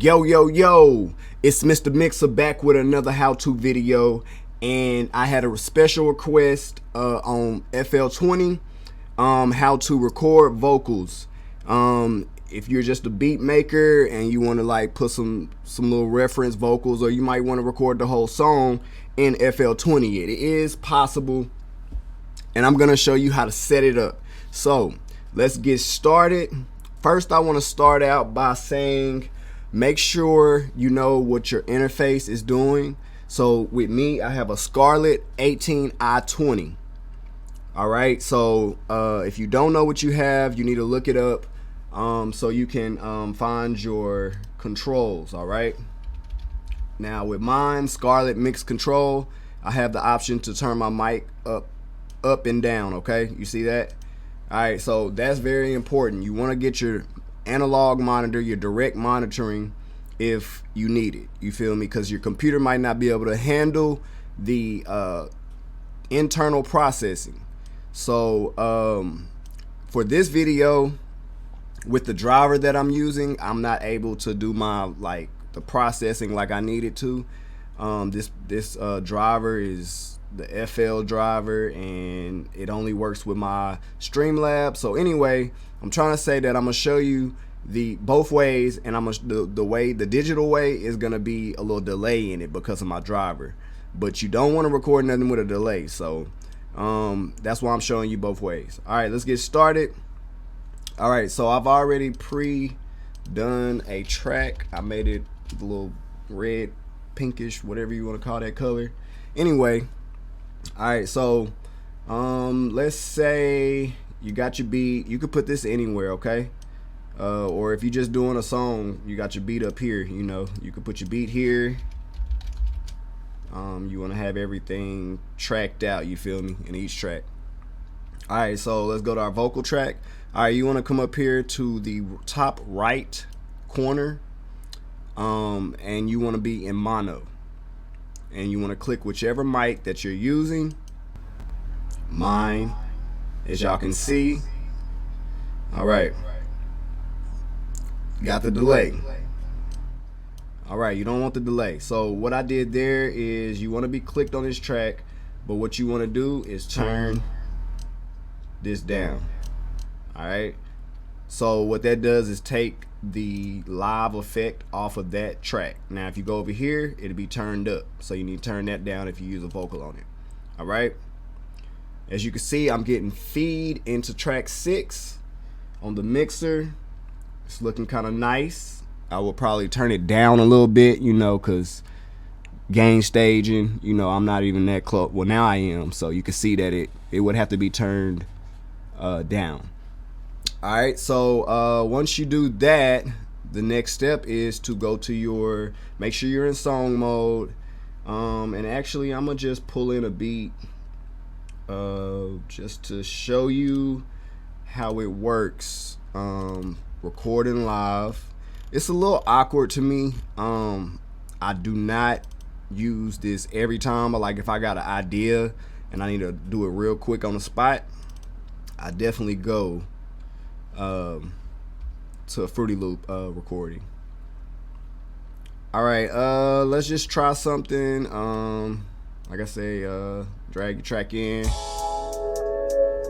Yo, it's Mr. Mixa back with another how-to video, and I had a special request on FL20, how to record vocals. If you're just a beat maker and you want to like put some little reference vocals, or you might want to record the whole song in FL20, it is possible, and I'm gonna show you how to set it up. So let's get started. First, I want to start out by saying, make sure you know what your interface is doing. So with me, I have a Scarlett 18i20. All right, so if you don't know what you have, you need to look it up so you can find your controls. All right, now with mine, Scarlett Mix Control, I have the option to turn my mic up and down. Okay, you see that? All right, so that's very important. You want to get your analog monitor, your direct monitoring, if you need it. You feel me? Because your computer might not be able to handle the internal processing. So for this video, with the driver that I'm using, I'm not able to do my the processing like I needed to. This driver is the FL driver, and it only works with my Streamlabs. So anyway, I'm trying to say that I'm gonna show you both ways, and the digital way is gonna be a little delay in it because of my driver, but you don't want to record nothing with a delay. So that's why I'm showing you both ways. All right, let's get started. All right, so I've already done a track. I made it a little red, pinkish, whatever you want to call that color. Anyway, all right, so let's say you got your beat. You could put this anywhere, okay? Or if you're just doing a song, you got your beat up here. You know, you could put your beat here. You want to have everything tracked out, you feel me, in each track. All right, so let's go to our vocal track. All right, you want to come up here to the top right corner, and you want to be in mono, and you want to click whichever mic that you're using. Mine, as y'all can see. All right, got the delay. All right, you don't want the delay. So what I did there is, you want to be clicked on this track, but what you want to do is turn this down. All right, so what that does is take the live effect off of that track. Now if you go over here, it'll be turned up, so you need to turn that down if you use a vocal on it. All right, as you can see, I'm getting feed into track 6 on the mixer. It's looking kind of nice. I will probably turn it down a little bit, you know, because gain staging, you know, I'm not even that close. Well, now I am, so you can see that it would have to be turned down. All right, so once you do that, the next step is to go to make sure you're in song mode, and actually I'm gonna just pull in a beat just to show you how it works. Recording live, it's a little awkward to me. I do not use this every time, but like if I got an idea and I need to do it real quick on the spot, I definitely go to a Fruity Loop recording. All right, let's just try something. Like I say, drag your track in.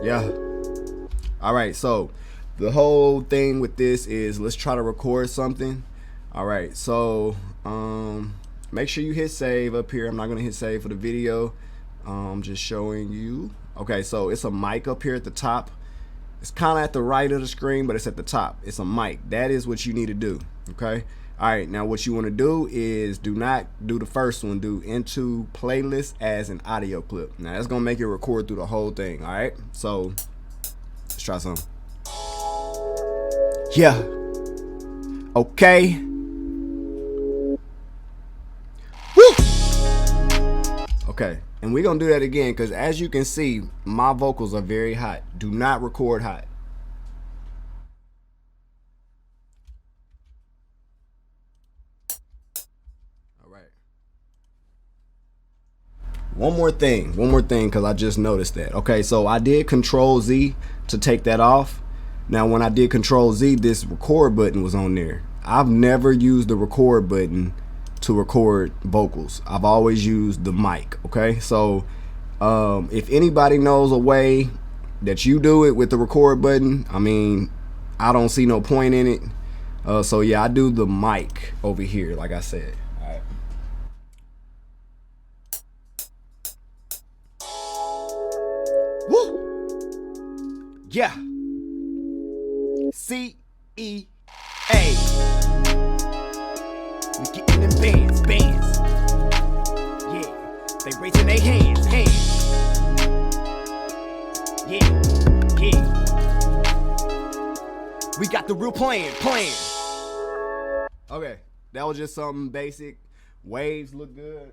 Yeah. All right, so the whole thing with this is, let's try to record something. All right, so make sure you hit save up here. I'm not gonna hit save for the video. I'm just showing you. Okay, so it's a mic up here at the top. It's kind of at the right of the screen, but it's at the top. It's a mic. That is what you need to do. Okay. All right. Now what you want to do is, do not do the first one. Do into playlist as an audio clip. Now that's gonna make it record through the whole thing. All right. So let's try some. Yeah. Okay. Woo. Okay. And we're gonna do that again, because as you can see, my vocals are very hot. Do not record hot. All right. One more thing, because I just noticed that. Okay, so I did Control Z to take that off. Now when I did Control Z, this record button was on there. I've never used the record button to record vocals. I've always used the mic. Okay, so if anybody knows a way that you do it with the record button, I mean, I don't see no point in it. So yeah, I do the mic over here, like I said. All right. Woo! Yeah. C-E-A. We getting them bands. Yeah, they raising their hands. Yeah. We got the real plan. Okay, that was just something basic. Waves look good.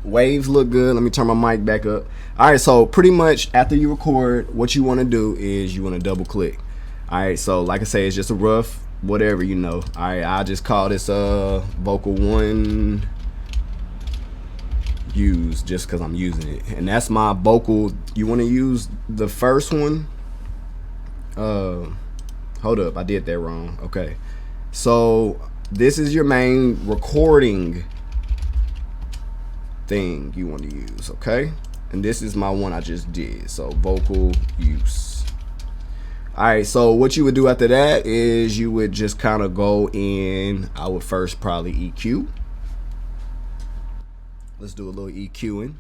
Let me turn my mic back up. All right, so pretty much after you record, what you want to do is you want to double click. All right, so like I say, it's just a rough whatever, you know. All right, I'll just call this vocal 1 use, just because I'm using it, and that's my vocal. You want to use the first one. Hold up, I did that wrong. Okay, so this is your main recording thing you want to use. Okay, and this is my one I just did. So vocal use. All right, so what you would do after that is you would just kind of go in. I would first probably EQ. Let's do a little EQing.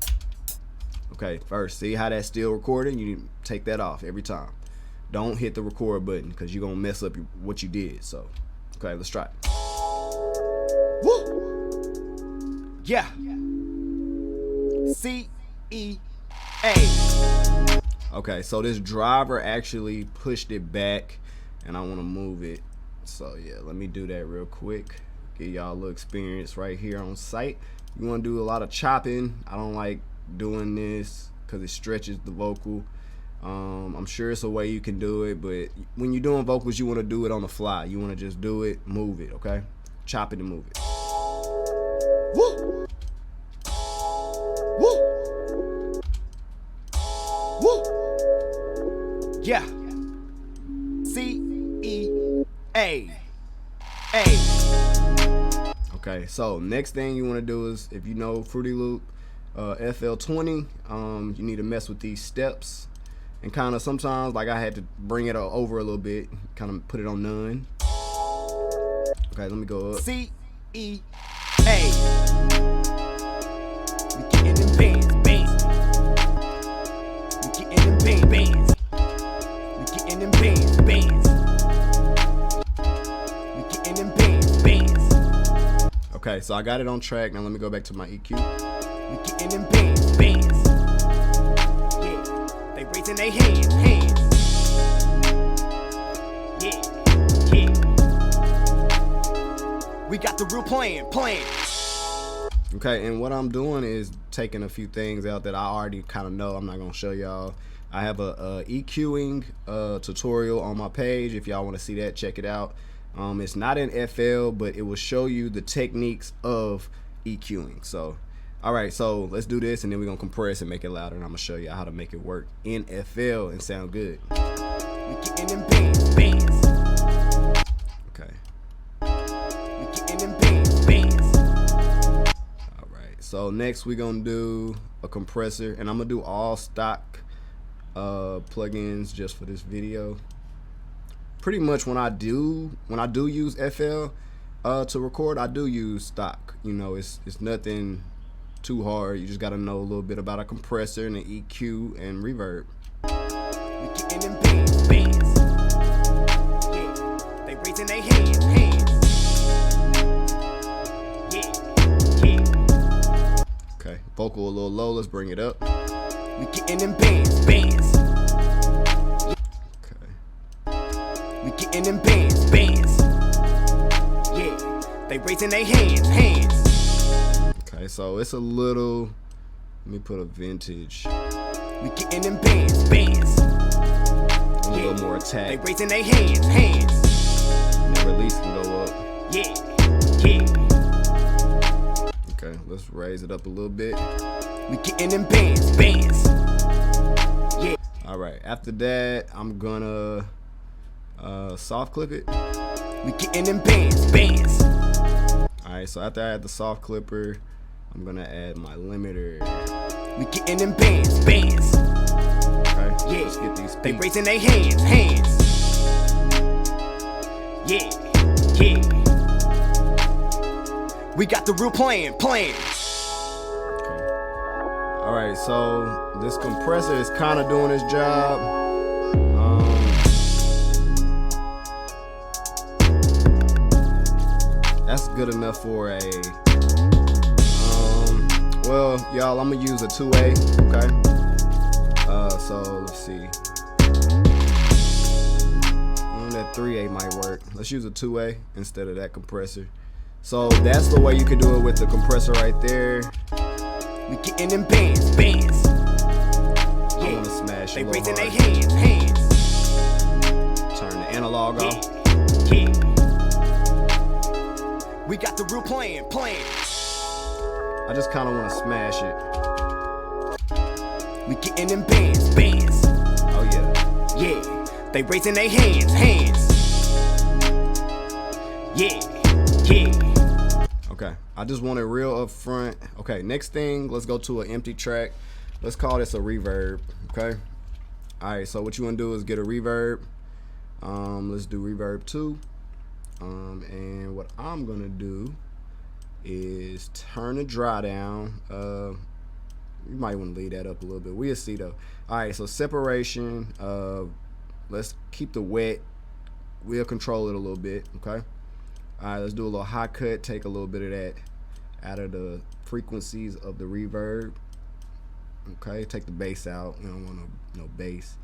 Okay, first, see how that's still recording? You need to take that off every time. Don't hit the record button because you're going to mess up what you did. So, okay, let's try it. Woo! Yeah. C-E-A. Okay, so this driver actually pushed it back, and I want to move it. So, yeah, let me do that real quick. Give y'all a little experience right here on site. You want to do a lot of chopping. I don't like doing this because it stretches the vocal. I'm sure it's a way you can do it, but when you're doing vocals, you want to do it on the fly. You want to just do it, move it, okay? Chop it and move it. Woo! Woo! Woo! Yeah. C-E-A. Okay, so next thing you want to do is, if you know Fruity Loop, FL20, you need to mess with these steps. And kind of sometimes, like I had to bring it over a little bit, kind of put it on none. Okay, let me go up. C-E-A. We getting them bands. We getting them bands. We getting them bands. We getting them bands. Okay, so I got it on track. Now let me go back to my EQ. We getting them bands. They raising their hands. Yeah. We got the real plan. Okay, and what I'm doing is taking a few things out that I already kind of know. I'm not gonna show y'all. I have a EQing tutorial on my page. If y'all want to see that, check it out. It's not in FL, but it will show you the techniques of EQing. So alright, so let's do this, and then we're gonna compress and make it louder, and I'm gonna show you how to make it work in FL and sound good. We getting them bands. Okay. We getting them bands. Alright, so next we're gonna do a compressor, and I'm gonna do all stock plugins just for this video. Pretty much when I do use FL to record, I do use stock. You know, it's nothing too hard. You just gotta know a little bit about a compressor and an EQ and reverb. We getting them bands. Yeah, they raising their hands. Yeah. Okay, vocal a little low. Let's bring it up. We getting them bands. Okay. We getting them bands. Yeah, they raising their hands. Okay, so it's a little, let me put a vintage. We getting them bands. A little more attack. They raising their hands. The release can go up. Yeah. Okay, let's raise it up a little bit. We getting them bands. Yeah. All right, after that, I'm gonna soft clip it. We getting them bands. Alright, so after I add the soft clipper, I'm gonna add my limiter. We getting them bands. Okay, yeah. Let's get these feet. They raising their hands. Yeah. We got the real plan. Okay. Alright, so this compressor is kind of doing its job. That's good enough for a well, y'all, I'm gonna use a 2A, okay? So let's see. That 3A might work. Let's use a 2A instead of that compressor. So that's the way you could do it with the compressor right there. We getting them bands. I wanna smash they raising their hands. Turn the analog off. Yeah. We got the real plan. I just kind of want to smash it. We getting them bands. Oh yeah. They raising their hands. Yeah. Okay, I just want it real up front. Okay, next thing, let's go to an empty track. Let's call this a reverb. Okay. All right. So what you want to do is get a reverb. Let's do reverb 2. And what I'm gonna do is turn the dry down. You might want to leave that up a little bit. We'll see though. All right, so separation. Let's keep the wet. We'll control it a little bit. Okay. All right, let's do a little high cut. Take a little bit of that out of the frequencies of the reverb. Okay, take the bass out. We don't want no bass.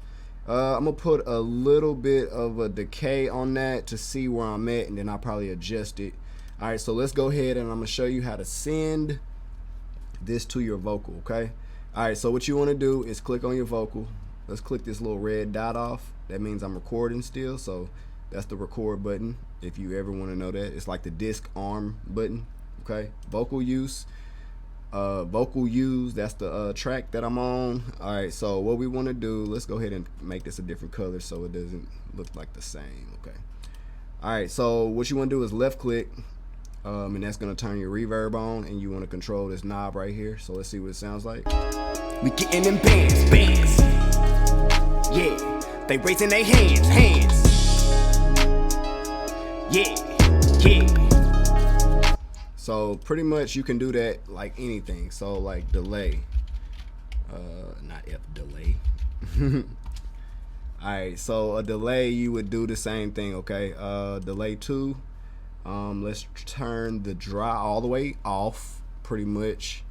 I'm gonna put a little bit of a decay on that to see where I'm at, and then I'll probably adjust it. All right, so let's go ahead and I'm gonna show you how to send this to your vocal. Okay. All right, so what you want to do is click on your vocal. Let's click this little red dot off. That means I'm recording still, so that's the record button. If you ever want to know that, it's like the disc arm button. Okay. Vocal use. That's the track that I'm on. All right, so what we want to do, let's go ahead and make this a different color so it doesn't look like the same. Okay. All right, so what you want to do is left click, and that's going to turn your reverb on, and you want to control this knob right here. So let's see what it sounds like. We getting them bands. Yeah, they raising their hands. Yeah. So pretty much you can do that like anything. So like delay, not F delay. All right, so a delay, you would do the same thing. Okay, delay 2. Let's turn the dry all the way off, pretty much.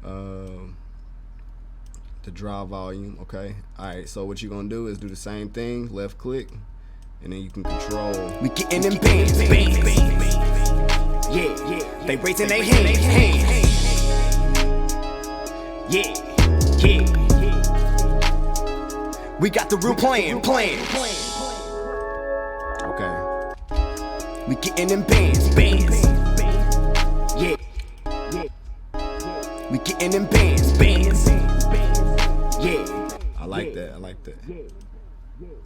The dry volume. Okay. All right, so what you're gonna do is do the same thing, left click, and then you can control. We getting them bands. Yeah, they raising their hands. Yeah. We got the real plan. Okay. We getting them bands. Yeah. We getting them bands. Yeah. I like that.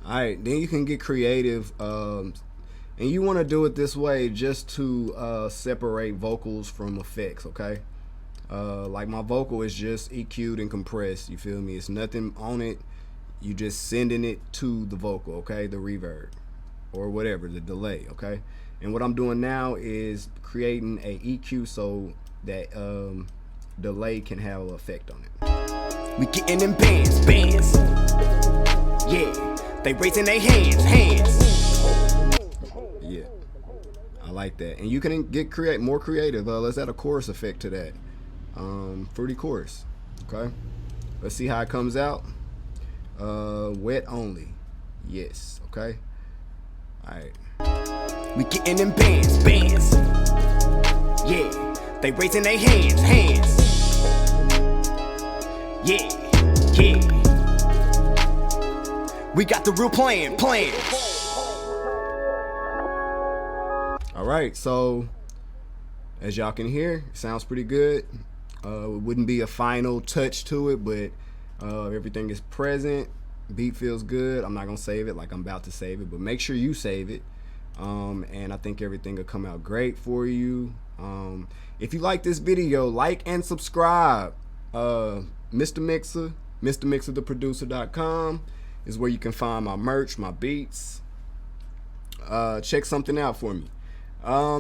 All right, then you can get creative. And you want to do it this way just to separate vocals from effects, okay? Like my vocal is just EQ'd and compressed, you feel me? It's nothing on it. You just sending it to the vocal, okay? The reverb or whatever, the delay, okay? And what I'm doing now is creating a EQ so that delay can have an effect on it. We getting them bands. Yeah, they raising their hands. Yeah, I like that. And you can get more creative. Let's add a chorus effect to that. Fruity chorus. Okay, let's see how it comes out. Wet only. Yes. Okay. All right. We getting them bands. Yeah, they raising their hands. Yeah. We got the real plan. All right, so as y'all can hear, it sounds pretty good. It wouldn't be a final touch to it, but everything is present. Beat feels good. I'm not gonna save it like I'm about to save it, but make sure you save it. and I think everything will come out great for you. If you like this video, like and subscribe. Mr. Mixa, MrMixaTheProducer.com is where you can find my merch, my beats. Check something out for me.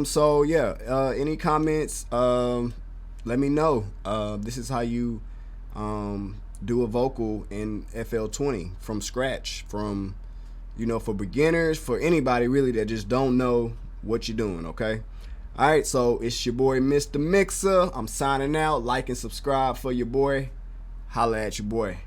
So yeah, any comments, let me know. This is how you do a vocal in FL20 from scratch, from, you know, for beginners, for anybody really that just don't know what you're doing. Okay, all right, so it's your boy Mr. Mixa. I'm signing out. Like and subscribe for your boy. Holla at your boy.